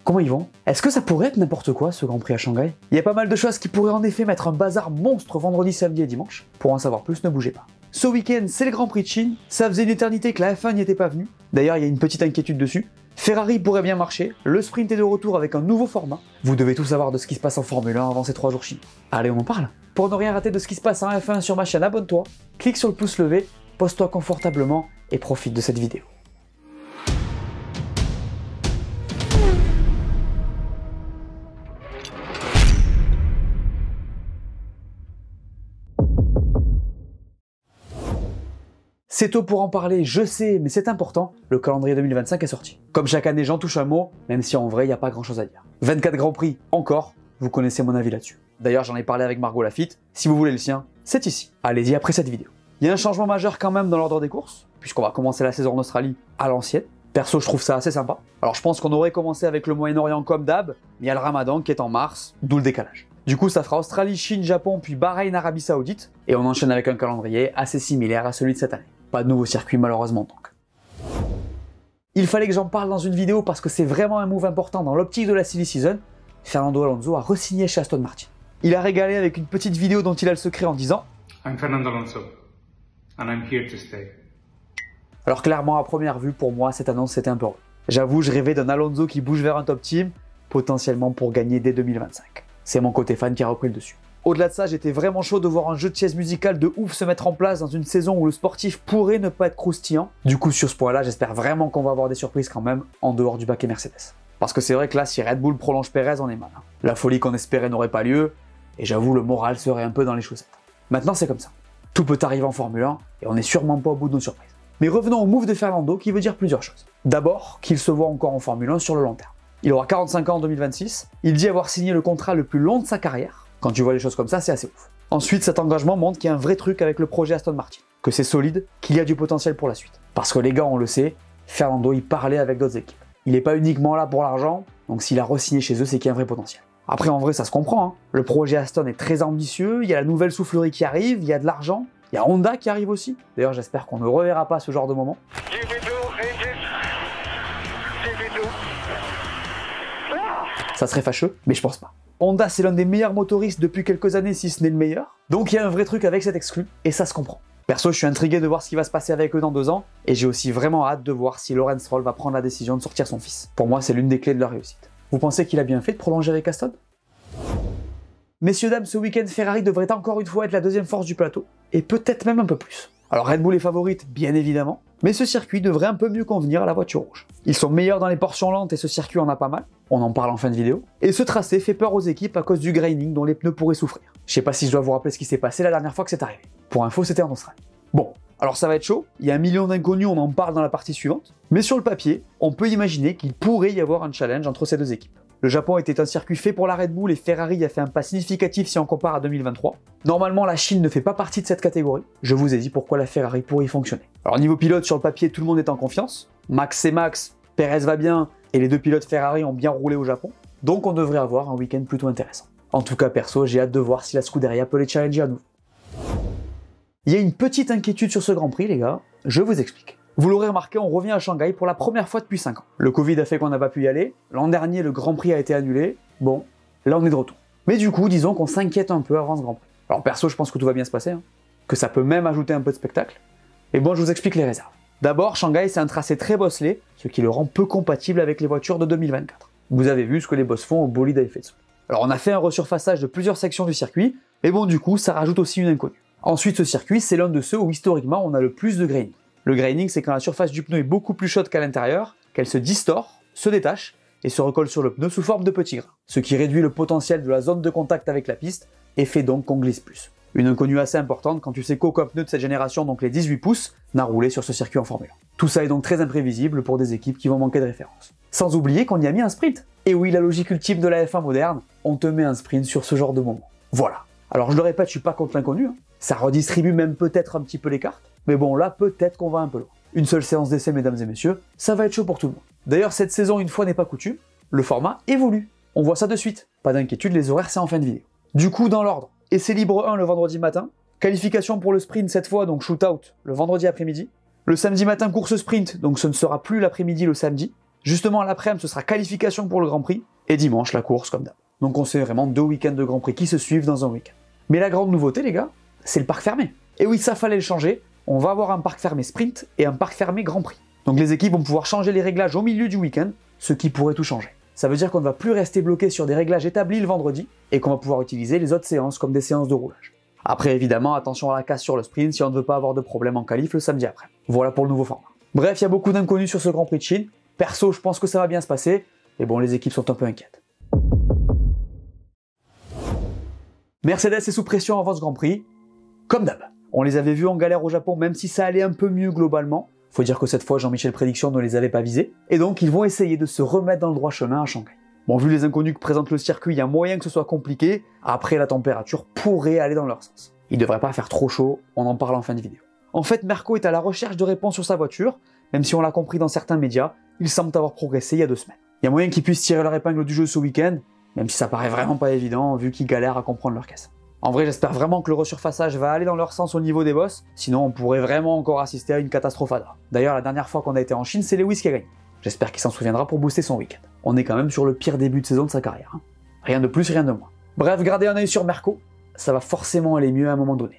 Comment ils vont? Est-ce que ça pourrait être n'importe quoi ce Grand Prix à Shanghai? Il y a pas mal de choses qui pourraient en effet mettre un bazar monstre vendredi, samedi et dimanche. Pour en savoir plus, ne bougez pas. Ce week-end, c'est le Grand Prix de Chine. Ça faisait une éternité que la F1 n'y était pas venue. D'ailleurs, il y a une petite inquiétude dessus. Ferrari pourrait bien marcher, le sprint est de retour avec un nouveau format. Vous devez tout savoir de ce qui se passe en Formule 1 avant ces 3 jours chinois. Allez, on en parle. Pour ne rien rater de ce qui se passe en F1 sur ma chaîne, abonne-toi, clique sur le pouce levé, pose-toi confortablement et profite de cette vidéo. C'est tôt pour en parler, je sais, mais c'est important, le calendrier 2025 est sorti. Comme chaque année, j'en touche un mot, même si en vrai, il n'y a pas grand chose à dire. 24 Grands Prix, encore, vous connaissez mon avis là-dessus. D'ailleurs, j'en ai parlé avec Margot Lafitte, si vous voulez le sien, c'est ici. Allez-y après cette vidéo. Il y a un changement majeur quand même dans l'ordre des courses, puisqu'on va commencer la saison en Australie à l'ancienne. Perso, je trouve ça assez sympa. Alors je pense qu'on aurait commencé avec le Moyen-Orient comme d'hab, mais il y a le Ramadan qui est en mars, d'où le décalage. Du coup, ça fera Australie, Chine, Japon, puis Bahreïn, Arabie Saoudite, et on enchaîne avec un calendrier assez similaire à celui de cette année. Pas de nouveau circuit malheureusement donc. Il fallait que j'en parle dans une vidéo parce que c'est vraiment un move important dans l'optique de la silly season. Fernando Alonso a re-signé chez Aston Martin. Il a régalé avec une petite vidéo dont il a le secret en disant I'm Fernando Alonso, and I'm here to stay. Alors clairement, à première vue, pour moi, cette annonce c'était un peu rude. J'avoue, je rêvais d'un Alonso qui bouge vers un top team, potentiellement pour gagner dès 2025. C'est mon côté fan qui a repris le dessus. Au-delà de ça, j'étais vraiment chaud de voir un jeu de chaises musicales de ouf se mettre en place dans une saison où le sportif pourrait ne pas être croustillant. Du coup, sur ce point-là, j'espère vraiment qu'on va avoir des surprises quand même, en dehors du baquet Mercedes. Parce que c'est vrai que là, si Red Bull prolonge Perez, on est mal. La folie qu'on espérait n'aurait pas lieu, et j'avoue, le moral serait un peu dans les chaussettes. Maintenant, c'est comme ça. Tout peut arriver en Formule 1, et on n'est sûrement pas au bout de nos surprises. Mais revenons au move de Fernando, qui veut dire plusieurs choses. D'abord, qu'il se voit encore en Formule 1 sur le long terme. Il aura 45 ans en 2026, il dit avoir signé le contrat le plus long de sa carrière. Quand tu vois les choses comme ça, c'est assez ouf. Ensuite, cet engagement montre qu'il y a un vrai truc avec le projet Aston Martin, que c'est solide, qu'il y a du potentiel pour la suite. Parce que les gars, on le sait, Fernando, il parlait avec d'autres équipes. Il n'est pas uniquement là pour l'argent, donc s'il a re-signé chez eux, c'est qu'il y a un vrai potentiel. Après, en vrai, ça se comprend, hein. Le projet Aston est très ambitieux, il y a la nouvelle soufflerie qui arrive, il y a de l'argent, il y a Honda qui arrive aussi. D'ailleurs, j'espère qu'on ne reverra pas ce genre de moment. Ça serait fâcheux, mais je pense pas. Honda, c'est l'un des meilleurs motoristes depuis quelques années, si ce n'est le meilleur. Donc il y a un vrai truc avec cet exclu, et ça se comprend. Perso, je suis intrigué de voir ce qui va se passer avec eux dans 2 ans, et j'ai aussi vraiment hâte de voir si Lawrence Stroll va prendre la décision de sortir son fils. Pour moi, c'est l'une des clés de leur réussite. Vous pensez qu'il a bien fait de prolonger avec Aston? Messieurs, dames, ce week-end, Ferrari devrait encore une fois être la deuxième force du plateau, et peut-être même un peu plus. Alors Red Bull est favorite, bien évidemment, mais ce circuit devrait un peu mieux convenir à la voiture rouge. Ils sont meilleurs dans les portions lentes et ce circuit en a pas mal, on en parle en fin de vidéo, et ce tracé fait peur aux équipes à cause du graining dont les pneus pourraient souffrir. Je sais pas si je dois vous rappeler ce qui s'est passé la dernière fois que c'est arrivé. Pour info, c'était en Australie. Bon, alors ça va être chaud, il y a un million d'inconnus, on en parle dans la partie suivante, mais sur le papier, on peut imaginer qu'il pourrait y avoir un challenge entre ces deux équipes. Le Japon était un circuit fait pour la Red Bull et Ferrari a fait un pas significatif si on compare à 2023. Normalement, la Chine ne fait pas partie de cette catégorie. Je vous ai dit pourquoi la Ferrari pourrait y fonctionner. Alors niveau pilote, sur le papier, tout le monde est en confiance. Max c'est Max, Perez va bien, et les deux pilotes Ferrari ont bien roulé au Japon. Donc on devrait avoir un week-end plutôt intéressant. En tout cas, perso, j'ai hâte de voir si la Scuderia peut les challenger à nouveau. Il y a une petite inquiétude sur ce Grand Prix, les gars. Je vous explique. Vous l'aurez remarqué, on revient à Shanghai pour la première fois depuis 5 ans. Le Covid a fait qu'on n'a pas pu y aller, l'an dernier le Grand Prix a été annulé, bon, là on est de retour. Mais du coup, disons qu'on s'inquiète un peu avant ce Grand Prix. Alors perso, je pense que tout va bien se passer, hein, que ça peut même ajouter un peu de spectacle. Et bon, je vous explique les réserves. D'abord, Shanghai c'est un tracé très bosselé, ce qui le rend peu compatible avec les voitures de 2024. Vous avez vu ce que les boss font au bolide à effet de sol. Alors on a fait un resurfaçage de plusieurs sections du circuit, mais bon du coup, ça rajoute aussi une inconnue. Ensuite, ce circuit, c'est l'un de ceux où historiquement on a le plus de graining. Le graining, c'est quand la surface du pneu est beaucoup plus chaude qu'à l'intérieur, qu'elle se distord, se détache et se recolle sur le pneu sous forme de petits grains, ce qui réduit le potentiel de la zone de contact avec la piste et fait donc qu'on glisse plus. Une inconnue assez importante quand tu sais qu'aucun pneu de cette génération, donc les 18 pouces, n'a roulé sur ce circuit en Formule 1. Tout ça est donc très imprévisible pour des équipes qui vont manquer de référence. Sans oublier qu'on y a mis un sprint. Et oui, la logique ultime de la F1 moderne, on te met un sprint sur ce genre de moment. Voilà. Alors je le répète, je suis pas contre l'inconnu, hein. Ça redistribue même peut-être un petit peu les cartes, mais bon là peut-être qu'on va un peu loin. Une seule séance d'essai mesdames et messieurs, ça va être chaud pour tout le monde. D'ailleurs cette saison, une fois n'est pas coutume, le format évolue. On voit ça de suite. Pas d'inquiétude, les horaires c'est en fin de vidéo. Du coup dans l'ordre, essai libre 1 le vendredi matin, qualification pour le sprint cette fois, donc shootout le vendredi après-midi. Le samedi matin course sprint, donc ce ne sera plus l'après-midi le samedi. Justement, l'après-midi, ce sera qualification pour le Grand Prix, et dimanche, la course comme d'hab. Donc on sait vraiment 2 week-ends de Grand Prix qui se suivent dans un week-end. Mais la grande nouveauté, les gars, c'est le parc fermé. Et oui, ça fallait le changer, on va avoir un parc fermé sprint et un parc fermé Grand Prix. Donc les équipes vont pouvoir changer les réglages au milieu du week-end, ce qui pourrait tout changer. Ça veut dire qu'on ne va plus rester bloqué sur des réglages établis le vendredi, et qu'on va pouvoir utiliser les autres séances comme des séances de roulage. Après, évidemment, attention à la casse sur le sprint si on ne veut pas avoir de problème en qualif le samedi après. Voilà pour le nouveau format. Bref, il y a beaucoup d'inconnus sur ce Grand Prix de Chine. Perso, je pense que ça va bien se passer, et bon, les équipes sont un peu inquiètes. Mercedes est sous pression avant ce Grand Prix, comme d'hab. On les avait vus en galère au Japon, même si ça allait un peu mieux globalement. Faut dire que cette fois, Jean-Michel Prédiction ne les avait pas visés, et donc ils vont essayer de se remettre dans le droit chemin à Shanghai. Bon, vu les inconnus que présente le circuit, il y a moyen que ce soit compliqué. Après, la température pourrait aller dans leur sens. Il devrait pas faire trop chaud, on en parle en fin de vidéo. En fait, Merco est à la recherche de réponses sur sa voiture, même si on l'a compris dans certains médias, il semble avoir progressé il y a 2 semaines. Il y a moyen qu'ils puissent tirer leur épingle du jeu ce week-end, même si ça paraît vraiment pas évident, vu qu'ils galèrent à comprendre leur caisse. En vrai, j'espère vraiment que le resurfaçage va aller dans leur sens au niveau des bosses, sinon on pourrait vraiment encore assister à une catastrophada. D'ailleurs, la dernière fois qu'on a été en Chine, c'est Lewis qui a gagné. J'espère qu'il s'en souviendra pour booster son week-end. On est quand même sur le pire début de saison de sa carrière. Hein. Rien de plus, rien de moins. Bref, gardez un œil sur Merco, ça va forcément aller mieux à un moment donné.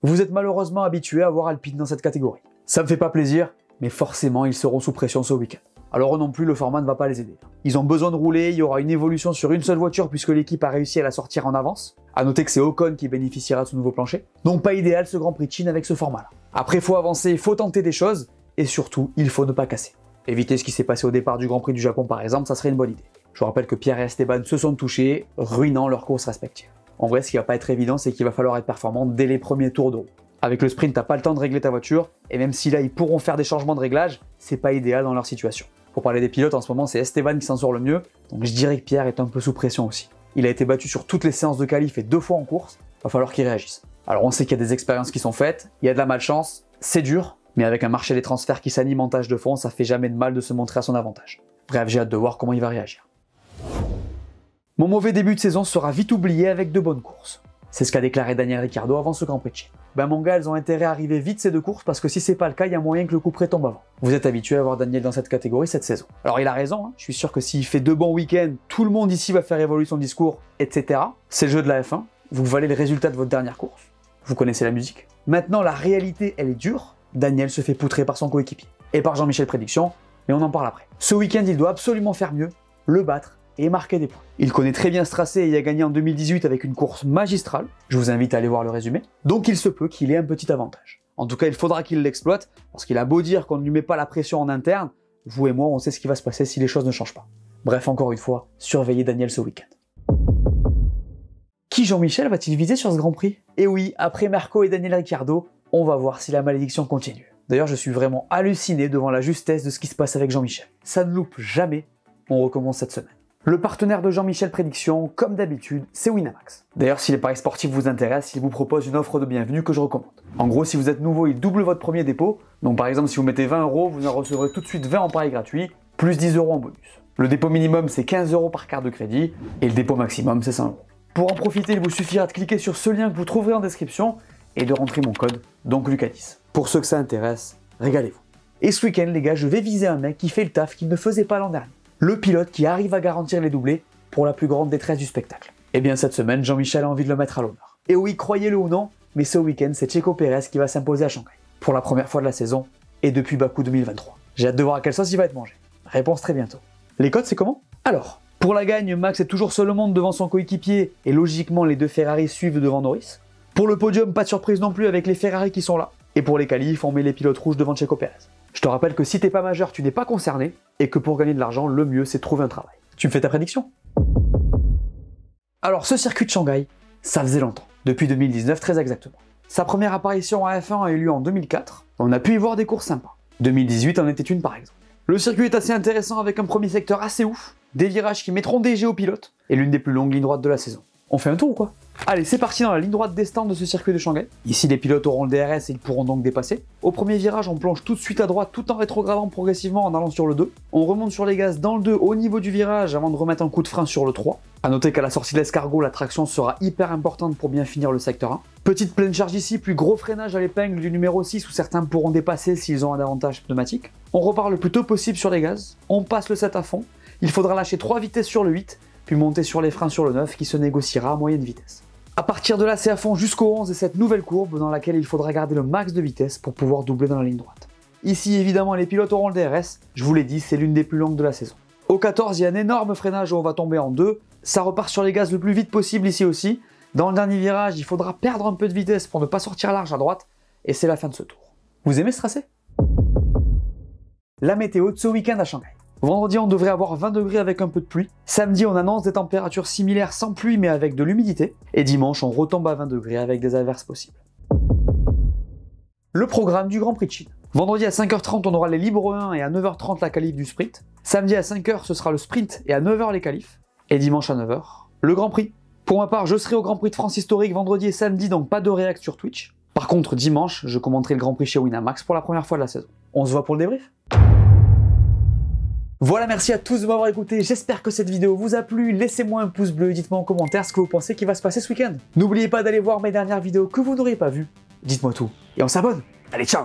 Vous êtes malheureusement habitué à voir Alpine dans cette catégorie. Ça me fait pas plaisir, mais forcément ils seront sous pression ce week-end. Alors eux non plus, le format ne va pas les aider. Ils ont besoin de rouler, il y aura une évolution sur une seule voiture puisque l'équipe a réussi à la sortir en avance. A noter que c'est Ocon qui bénéficiera de ce nouveau plancher. Donc pas idéal ce Grand Prix de Chine avec ce format-là. Après, il faut avancer, il faut tenter des choses, et surtout, il faut ne pas casser. Éviter ce qui s'est passé au départ du Grand Prix du Je par exemple, ça serait une bonne idée. Je vous rappelle que Pierre et Esteban se sont touchés, ruinant leurs courses respectives. En vrai, ce qui va pas être évident, c'est qu'il va falloir être performant dès les premiers tours de roue. Avec le sprint, t'as pas le temps de régler ta voiture, et même si là ils pourront faire des changements de réglage, c'est pas idéal dans leur situation. Pour parler des pilotes, en ce moment c'est Esteban qui s'en sort le mieux, donc je dirais que Pierre est un peu sous pression aussi. Il a été battu sur toutes les séances de qualif et 2 fois en course, va falloir qu'il réagisse. Alors on sait qu'il y a des expériences qui sont faites, il y a de la malchance, c'est dur, mais avec un marché des transferts qui s'anime en tâche de fond, ça fait jamais de mal de se montrer à son avantage. Bref, j'ai hâte de voir comment il va réagir. Mon mauvais début de saison sera vite oublié avec de bonnes courses. C'est ce qu'a déclaré Daniel Ricciardo avant ce Grand Prix de Chine. Ben mon gars, elles ont intérêt à arriver vite ces 2 courses parce que si c'est pas le cas, il y a moyen que le coup près tombe avant. Vous êtes habitué à voir Daniel dans cette catégorie cette saison. Alors il a raison, hein. Je suis sûr que s'il fait 2 bons week-ends, tout le monde ici va faire évoluer son discours, etc. C'est le jeu de la F1, vous valez le résultat de votre dernière course. Vous connaissez la musique. Maintenant, la réalité, elle est dure. Daniel se fait poutrer par son coéquipier. Et par Jean-Michel Prédiction, mais on en parle après. Ce week-end, il doit absolument faire mieux, le battre, et marquer des points. Il connaît très bien ce tracé et il a gagné en 2018 avec une course magistrale. Je vous invite à aller voir le résumé. Donc il se peut qu'il ait un petit avantage. En tout cas, il faudra qu'il l'exploite, parce qu'il a beau dire qu'on ne lui met pas la pression en interne, vous et moi, on sait ce qui va se passer si les choses ne changent pas. Bref, encore une fois, surveillez Daniel ce week-end. Qui Jean-Michel va-t-il viser sur ce Grand Prix? Et oui, après Merco et Daniel Ricciardo, on va voir si la malédiction continue. D'ailleurs, je suis vraiment halluciné devant la justesse de ce qui se passe avec Jean-Michel. Ça ne loupe jamais, on recommence cette semaine. Le partenaire de Jean-Michel Prédiction, comme d'habitude, c'est Winamax. D'ailleurs, si les paris sportifs vous intéressent, il vous propose une offre de bienvenue que je recommande. En gros, si vous êtes nouveau, il double votre premier dépôt. Donc par exemple, si vous mettez 20 €, vous en recevrez tout de suite 20 en paris gratuit, plus 10 € en bonus. Le dépôt minimum, c'est 15 € par carte de crédit, et le dépôt maximum, c'est 100 €. Pour en profiter, il vous suffira de cliquer sur ce lien que vous trouverez en description, et de rentrer mon code, donc Lucas10. Pour ceux que ça intéresse, régalez-vous. Et ce week-end, les gars, je vais viser un mec qui fait le taf qu'il ne faisait pas l'an dernier. Le pilote qui arrive à garantir les doublés pour la plus grande détresse du spectacle. Et bien cette semaine, Jean-Michel a envie de le mettre à l'honneur. Et oui, croyez-le ou non, mais ce week-end, c'est Checo Pérez qui va s'imposer à Shanghai. Pour la première fois de la saison, et depuis Bakou 2023. J'ai hâte de voir à quelle sauce il va être mangé. Réponse très bientôt. Les codes, c'est comment? Alors, pour la gagne, Max est toujours seul au monde devant son coéquipier, et logiquement, les 2 Ferrari suivent devant Norris. Pour le podium, pas de surprise non plus avec les Ferrari qui sont là. Et pour les qualifs, on met les pilotes rouges devant Checo Pérez. Je te rappelle que si t'es pas majeur, tu n'es pas concerné, et que pour gagner de l'argent, le mieux c'est de trouver un travail. Tu me fais ta prédiction? Alors ce circuit de Shanghai, ça faisait longtemps, depuis 2019 très exactement. Sa première apparition à F1 a eu lieu en 2004, on a pu y voir des courses sympas. 2018 en était une par exemple. Le circuit est assez intéressant avec un premier secteur assez ouf, des virages qui mettront DG aux pilotes, et l'une des plus longues lignes droites de la saison. On fait un tour ou quoi? Allez, c'est parti dans la ligne droite des stands de ce circuit de Shanghai. Ici, les pilotes auront le DRS et ils pourront donc dépasser. Au premier virage, on plonge tout de suite à droite tout en rétrogradant progressivement en allant sur le 2. On remonte sur les gaz dans le 2 au niveau du virage avant de remettre un coup de frein sur le 3. A noter qu'à la sortie de l'escargot, la traction sera hyper importante pour bien finir le secteur 1. Petite pleine charge ici, puis gros freinage à l'épingle du numéro 6 où certains pourront dépasser s'ils ont un avantage pneumatique. On repart le plus tôt possible sur les gaz, on passe le 7 à fond, il faudra lâcher 3 vitesses sur le 8, puis monter sur les freins sur le 9 qui se négociera à moyenne vitesse. A partir de là, c'est à fond jusqu'au 11 et cette nouvelle courbe dans laquelle il faudra garder le max de vitesse pour pouvoir doubler dans la ligne droite. Ici, évidemment, les pilotes auront le DRS, je vous l'ai dit, c'est l'une des plus longues de la saison. Au 14, il y a un énorme freinage où on va tomber en 2, ça repart sur les gaz le plus vite possible ici aussi. Dans le dernier virage, il faudra perdre un peu de vitesse pour ne pas sortir large à droite, et c'est la fin de ce tour. Vous aimez ce tracé? La météo de ce week-end à Shanghai. Vendredi, on devrait avoir 20 degrés avec un peu de pluie. Samedi, on annonce des températures similaires sans pluie mais avec de l'humidité. Et dimanche, on retombe à 20 degrés avec des averses possibles. Le programme du Grand Prix de Chine. Vendredi à 5h30, on aura les libres 1 et à 9h30 la qualif du sprint. Samedi à 5h, ce sera le sprint et à 9h les qualifs. Et dimanche à 9h, le Grand Prix. Pour ma part, je serai au Grand Prix de France historique vendredi et samedi, donc pas de réact sur Twitch. Par contre, dimanche, je commenterai le Grand Prix chez Winamax pour la première fois de la saison. On se voit pour le débrief. Voilà, merci à tous de m'avoir écouté, j'espère que cette vidéo vous a plu, laissez-moi un pouce bleu, dites-moi en commentaire ce que vous pensez qui va se passer ce week-end. N'oubliez pas d'aller voir mes dernières vidéos que vous n'auriez pas vues, dites-moi tout, et on s'abonne. Allez, ciao!